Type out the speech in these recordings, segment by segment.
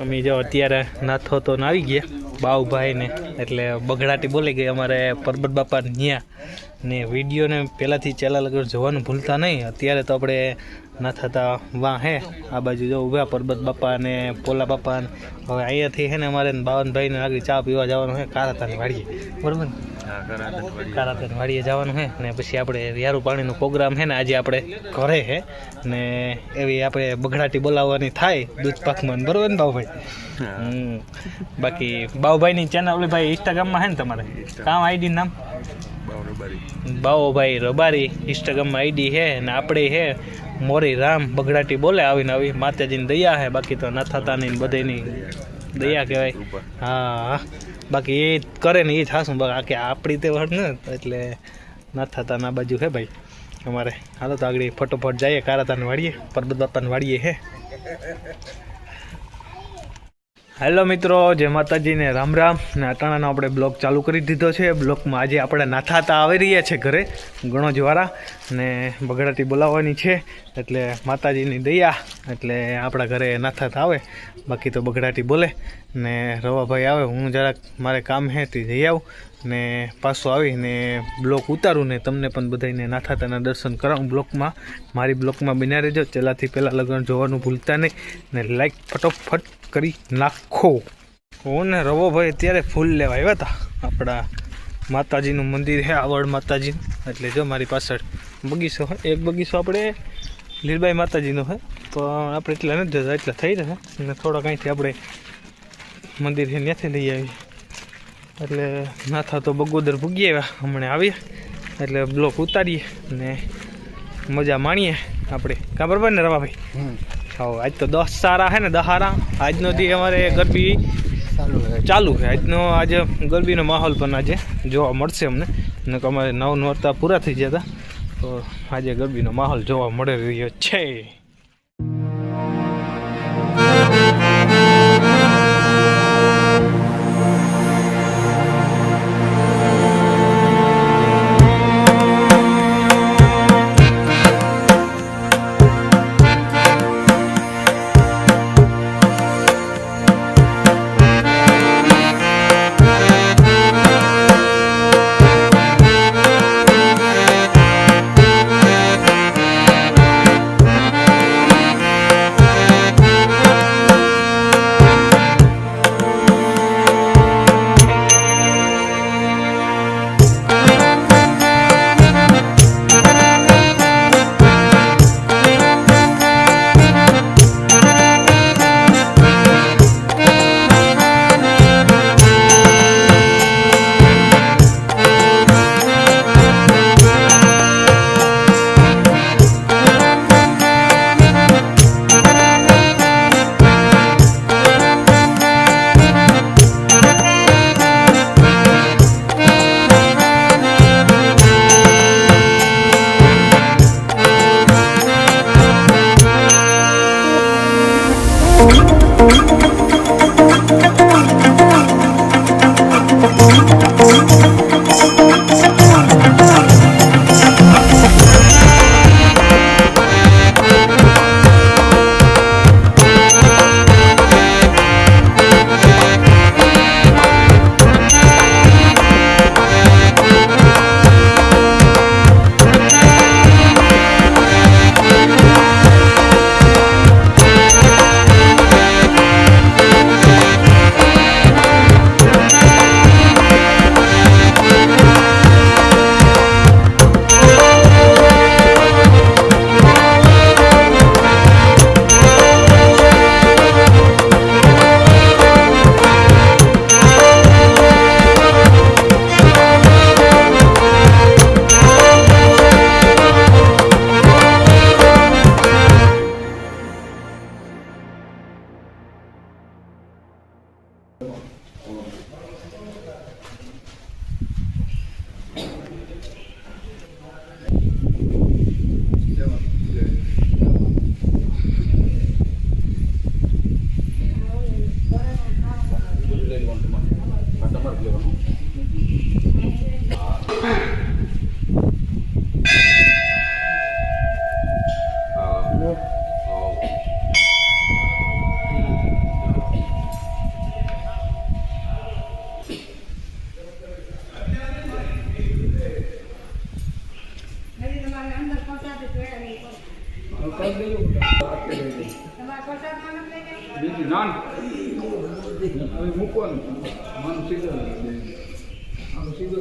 અમે જો અત્યારે નાથો તો આવી ગયા બાઉભાઈ ને એટલે બગડાટી બોલી ગઈ અમારે પરબત બાપા ન્યા ને વિડીયોને પહેલાંથી ચેલા લગર જોવાનું ભૂલતા નહીં. અત્યારે તો આપણે ના થતા વાં હે આ બાજુ જો ઊભા પરબત બાપા ને પોલા બાપા ને હવે અહીંયાથી હે ને અમારે બાવનભાઈને આગળ ચા પીવા જવાનું હે કારાતાની વાડીએ બરાબર ને. કારાતાની વાડીએ જવાનું હે ને પછી આપણે યારું પાણીનો પ્રોગ્રામ હે ને આજે આપણે ઘરે હે ને એવી આપણે બગડાટી બોલાવવાની થાય દૂધ પાકમાં બરાબર ને બાઉભાઈ. બાકી બાઉભાઈની ચેનલ ઓલી ભાઈ ઇન્સ્ટાગ્રામમાં હે ને તમારે કામ આઈડી નામ બાઉભાઈ રબારી ઇન્સ્ટાગ્રામમાં આઈડી હે ને આપણે હે મોરી રામ બગડાટી બોલે આવીને આવી માતાજીની દયા હે. બાકી તો ના થતાની બધેની દયા કહેવાય. હા બાકી એ કરે ને એ થાશું બાકી આપણી તે વડ ને એટલે ના થતા ના બાજુ હે ભાઈ અમારે. હાલો તો આગળ ફટોફટ જઈએ કારાતાને વાળીએ પરબત બાપાને વાળીએ હે. હેલો મિત્રો, જય માતાજી ને રામ રામ ને અટાણાનો આપણે બ્લોગ ચાલુ કરી દીધો છે. બ્લોગમાં આજે આપણે નાથાતા આવી રહ્યા છે ઘરે ગણોજવાળા ને બગડાટી બોલાવવાની છે એટલે માતાજીની દયા એટલે આપણા ઘરે નાથાતા આવે. બાકી તો બગડાટી બોલે ને રવાભાઈ આવે. હું જરાક મારે કામ હે તે જઈ આવું ને પાછું આવીને બ્લોગ ઉતારું ને તમને પણ બધાને નાથાતાના દર્શન કરાવું. બ્લોગમાં મારી બ્લોગમાં બન્યા રહેજો. પહેલાંથી પહેલાં લગ્ન જોવાનું ભૂલતા નહીં ને લાઈક ફટોફટ કરી નાખો. હું ને રવોભાઈ અત્યારે ફૂલ લેવા આવ્યા હતા. આપણા માતાજીનું મંદિર છે આવડ માતાજીનું એટલે જો મારી પાછળ બગીચો હોય. એક બગીચો આપણે લીલબાઈ માતાજીનો હોય તો આપણે એટલા નથી જતા એટલા થઈ રહે અને થોડા કાંઈથી આપણે મંદિર છે ત્યાંથી લઈ આવીએ એટલે નાથા તો બગોદર ભૂગી આવ્યા હમણાં આવીએ એટલે બ્લોક ઉતારીએ ને મજા માણીએ આપણે. કાં બરાબર ને રવાભાઈ? હા આજ તો 10 સારા હે ને દહારા આજનો દી અમારે ગરબી ચાલુ છે. આજનો આજે ગરબીનો માહોલ પણ આજે જોવા મળશે અમને ને અમારે 9 નોરતા પૂરા થઈ ગયા હતા તો આજે ગરબીનો માહોલ જોવા મળી રહ્યો છે. નાન મૂકવાનું માનું સીધો આમ સીધો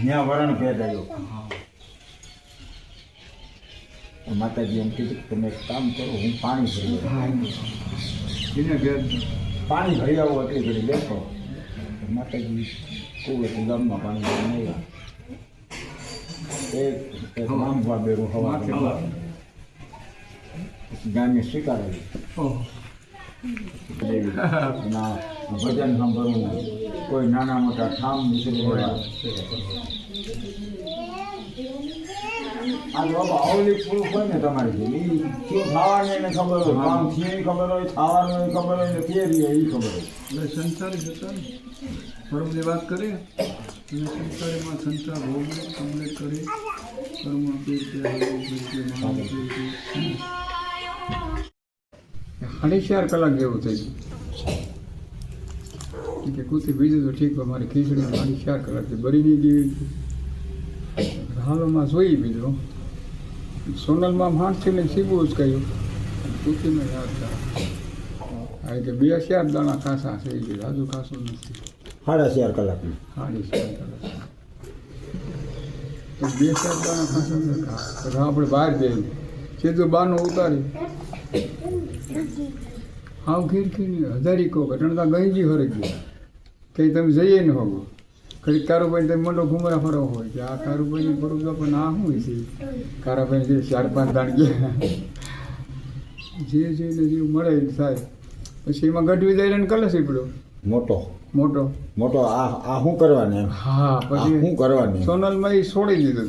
ત્યાં વરણ ભેદાયો માતાજી એમ કીધું કે તમે એક કામ કરો, હું પાણી ભરી પાણી ભરી આવું એટલી ઘડી બેઠો. માતાજી કુવેથી ગામમાં પાણી ભરી આવ્યા. એક લાંબા બેરું હવા ગામે સ્વીકારેલી ના ભજન સાંભળવું, કોઈ નાના મોટા ઠામ નીકળી ગયા. આ બાબા આવલી પ્રૂફ હોય ને તમારી એ શું ખાવાની એને ખબર હોય, કામ છે એ ખબર હોય, ખાવાનું એ ખબર હોય ને કેરી એ ખબર હોય. એટલે સંસારી હતા ને ધર્મની વાત કરીએ અને સંસારીમાં સંસાર ભોગ કમ્પ્લીટ કરી કર્મ સાડી 4 કલાક જેવું થઈ ગયું. કે કૂતી બીજું તો ઠીક પણ મારી ખીચડી મારી 4 કલાકથી બરી નહીં ગઈ હાલોમાં જોઈ બીજો સોનલમાં હાંસથી ને સીબું ઉચકાયું કૂતીને યાદ હતા કે 2-4 દાણા ખાસા છે એ રાજુ ખાસું નથી 4.5 કલાકની 4.5 કલાક 2-4 દાણા ખાસા નથી આપણે બહાર જઈને સીધું બાનું ઉતારી હાવ ખીરખીની હજારી કહો ઘટણતા ગંજી હરે ગયું કંઈ તમે જઈએ ને હોગો ખરી કારુભાઈ તમે મોટો ઘુમરા ફરવો હોય કે આ કારુભાઈને ફરવું તો પણ આ શું છે કારાભાઈ જે 4-5 દાણ ગયા જે જોઈને જેવું મળે એ થાય પછી એમાં ગઢવી દઈને કલશ પડ્યો મોટો મોટો મોટો આ શું કરવાની એમ હા પછી શું કરવાની સોનલમાં એ છોડી દીધું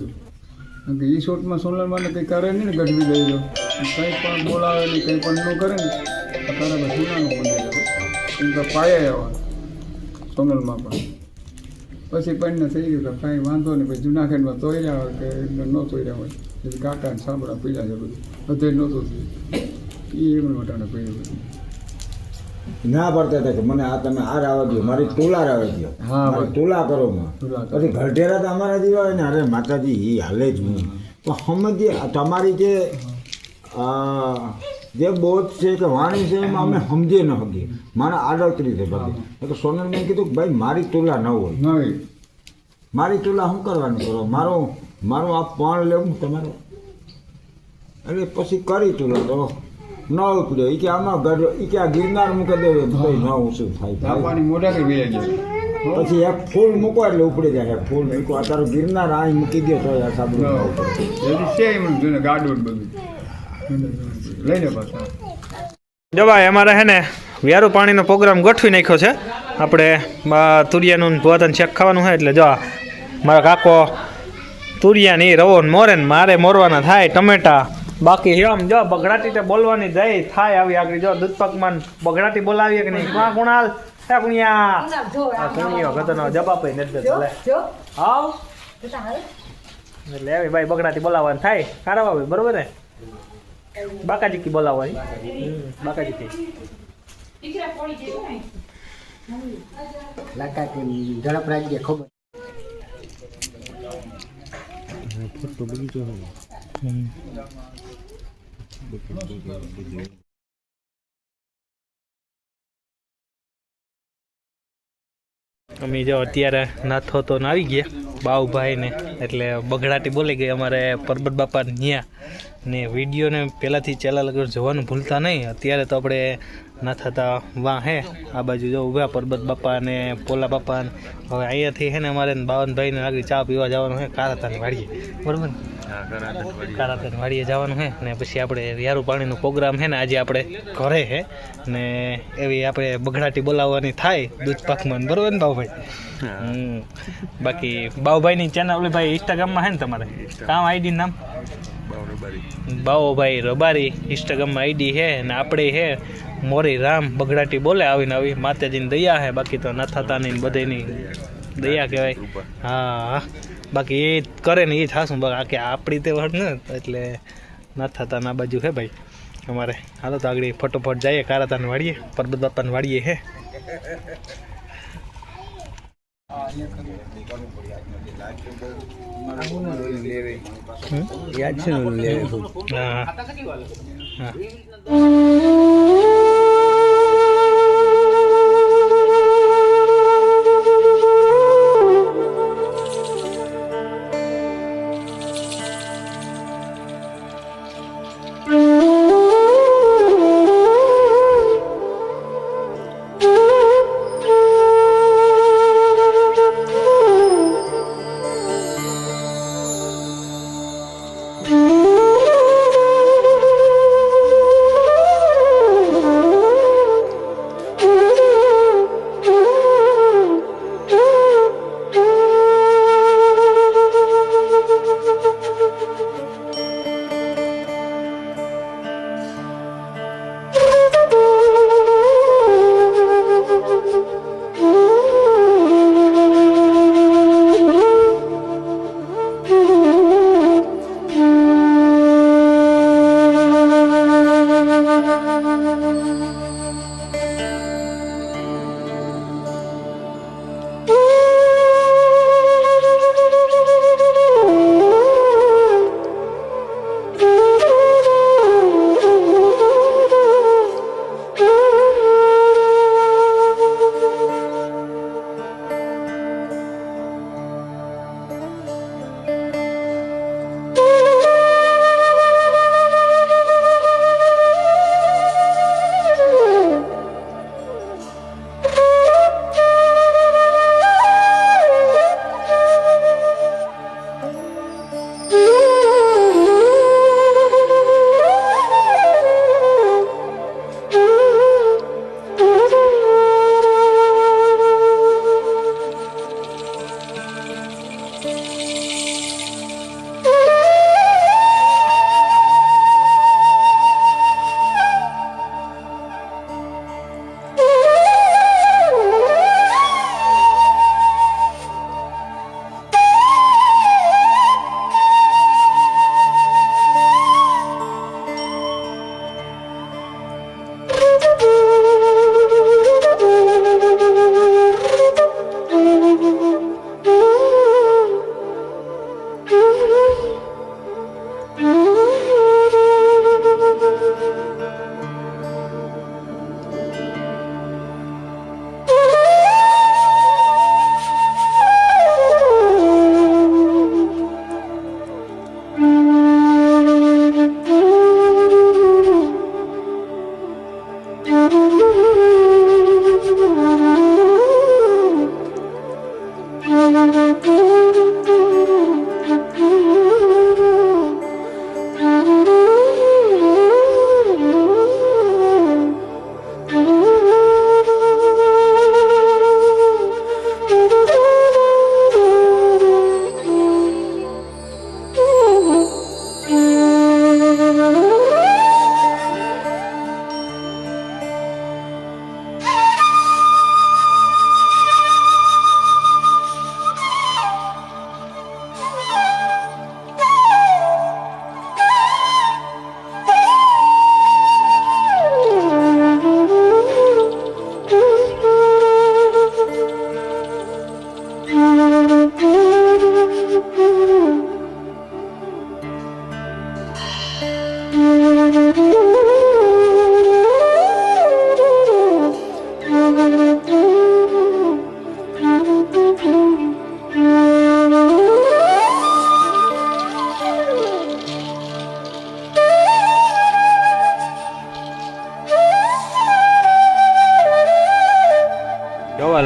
હતું કે એ શોટમાં સોનલમાં કંઈ કરે નહીં ને ગઢવી દઈ દો કંઈ પણ બોલાવે નહીં કંઈ પણ ન કરે ને તારા સોનાનું મંદિર હતું એમ તો પાયા એવા સોનલમાં પણ પછી પણ થઈ ગયું કે કાંઈ વાંધો નહીં પછી જુનાગઢમાં તોર્યા હોય કે ન તોર્યા હોય પછી કાકાને સાંભળા પીડા છે બધું બધે નહોતું થયું એ એમને મોટાને પીડ્યું બધું ના પડતા હતા કે મને આ તમે આ રાવા દો મારી તુલા રાવા દો હા, મારી તુલા કરો માં તુલા કરો. પછી ઘરઢેરા તો અમારા જેવા હોય ને અરે માતાજી એ હાલે જ નહીં તો સમજીએ તમારી જે બોધ છે કે વાણી છે એમાં અમે સમજીએ ન શકીએ મારા આડતરી છે બધી એટલે સોનલ મેં કીધું કે ભાઈ મારી તુલા ન હોય નહીં મારી તુલા શું કરવાનું કરો મારું આ પણ લેવું તમારે એટલે પછી કરી તુલા તો ન ઉપડ્યો એ કે આમાં ગઢ એ કે આ ગિરનાર મૂકી દે તો ન ઓછું થાય તાપાની મોઢા કે વેયા ગયા પછી એક ફૂલ મૂકો એટલે ઉપડી જાય એક ફૂલ મૂકો આ તારું ગિરનાર અહીં મૂકી દે તો આ સાબુ એવી છે એમ જોઈને ગાડું બધું લઈને પાછા જો ભાઈ અમારે હે ને વ્યારું પાણીનો પ્રોગ્રામ ગોઠવી નાખ્યો છે આપણે તુરિયાનું ભોતન શેક ખાવાનું હોય એટલે જો મારા કાકો તુરિયાની રવો ને મોરે ને મારે મોરવાના થાય ટમેટા બાકી આમ જો બગડાટી તે બોલવાની જાય થાય આવી આગળ જો દૂધપાકમાં બગડાટી બોલાવીએ કે નહીં કોણ કુણાલ હે કુણિયા આ કુણિયો ગતનો જવાબ નથી દેતો લે આવ એટલે આવી ભાઈ બગડાટી બોલાવવાની થાય કારાવા ભાઈ બરોબર ને બાકાજી કી બોલાવવાની બાકાજી કી ઝડપ રાખજે ખબર અમે જો અત્યારે નાથો તો આવી ગયા બાઉભાઈ ને એટલે બગડાટી બોલી ગઈ અમારે પરબત બાપા ન્યા ને વિડીયોને પહેલાંથી ચેલા લગર જોવાનું ભૂલતા નહીં અત્યારે તો આપણે ના થતા વાં હે આ બાજુ જો ઊભા પરબત બાપા ને પોલા બાપા ને હવે અહીંયાથી હે ને અમારે બાવનભાઈને આગળ ચા પીવા જવાનું હે કારાતાની વાડીએ બરાબર ને કારાતાની વાડીએ જવાનું હે ને પછી આપણે યારું પાણીનો પ્રોગ્રામ હે ને આજે આપણે ઘરે હે ને એવી આપણે બગડાટી બોલાવવાની થાય દૂધ પાકમાં બરાબર ને બાઉભાઈ બાકી બાઉભાઈની ચેનલ ઓલી ભાઈ ઇન્સ્ટાગ્રામમાં હે ને તમારે કામ આઈડી નામ બાઉભાઈ રબારી ઇન્સ્ટાગ્રામમાં આઈડી હે ને આપણે હે મોરી રામ બગડાટી બોલે આવીને આવી માતાજીની દયા હે બાકી તો ના થતાની બધાની દયા કહેવાય હા બાકી એ કરે ને એ થાશું બાકી આપણી તે વડ ને એટલે ના થતા ના બાજુ હે ભાઈ અમારે હાલો તો આગળ ફટોફટ જઈએ કારાતાને વાળીએ પરબત બાપાને વાળીએ હે યાદ છે ને હા હા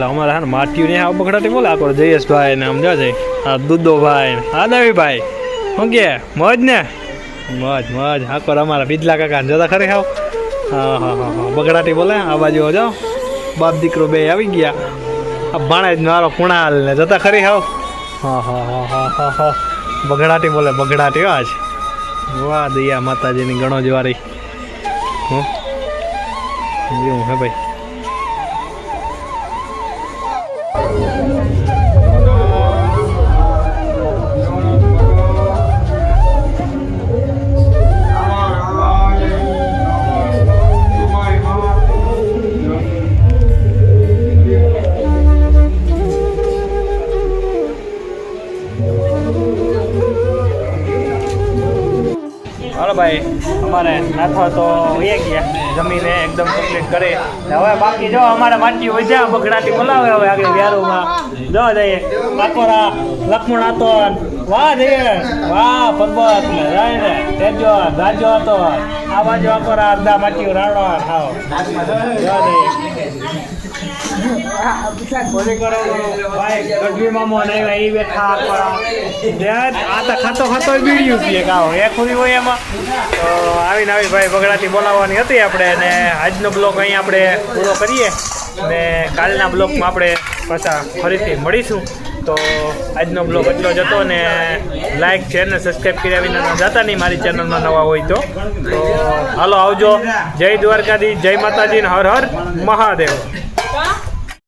હાલો અમારે હા ને માટીયું ને આ બગડાટી બોલે આકો જયેશભાઈ ને આમ જો જઈ આ દુદોભાઈ આ દવીભાઈ શું કે મોજ ને મોજ મોજ આકો અમારા બિજલા કાકા જોતા ખરી હાવ હા હા હા હા બગડાટી બોલે આ બાજુ જો બાપ દીકરો બે આવી ગયા આ ભાણેજ મારો કુણાલ ને જોતા ખરી હાવ હા હા હા હા હા હા બગડાટી બોલે બગડાટી આજ વાહ દયા માતાજીની ગણો જવારી હું એવું હે ભાઈ હાલો ભાઈ અમારે નાથો તો વહી ગયા જમીને એકદમ કમ્પ્લીટ કરી હવે બાકી જો અમારે માટી વધ્યા બગડાટી બોલાવે હવે આગળ વ્યારુમાં જો જઈએ કાકોરા લક્ષ્મણ હતો વાહ જઈએ વાહ પર્વત ને જાય ને તેજો ગાજો હતો આ બાજુ આકોરા અડધા માટી રાડો ખાઓ જો જઈએ ગઢવી મામો નહીં એ બેઠા આ તો ખાતો ખાતો બીડીયું પીએ કાવો એ ખુરી હોય એમાં તો આવીને આવી ભાઈ બગડાટી બોલાવવાની હતી આપણે અને આજનો બ્લોગ અહીં આપણે પૂરો કરીએ ને કાલના બ્લોગમાં આપણે પાછા ફરીથી મળીશું તો આજનો બ્લોગ એટલો જ હતો ને લાઈક શેર ને સબસ્ક્રાઈબ કર્યા વિના જતા નહીં મારી ચેનલમાં નવા હોય તો હાલો આવજો જય દ્વારકાધીશ જય માતાજી હર હર મહાદેવ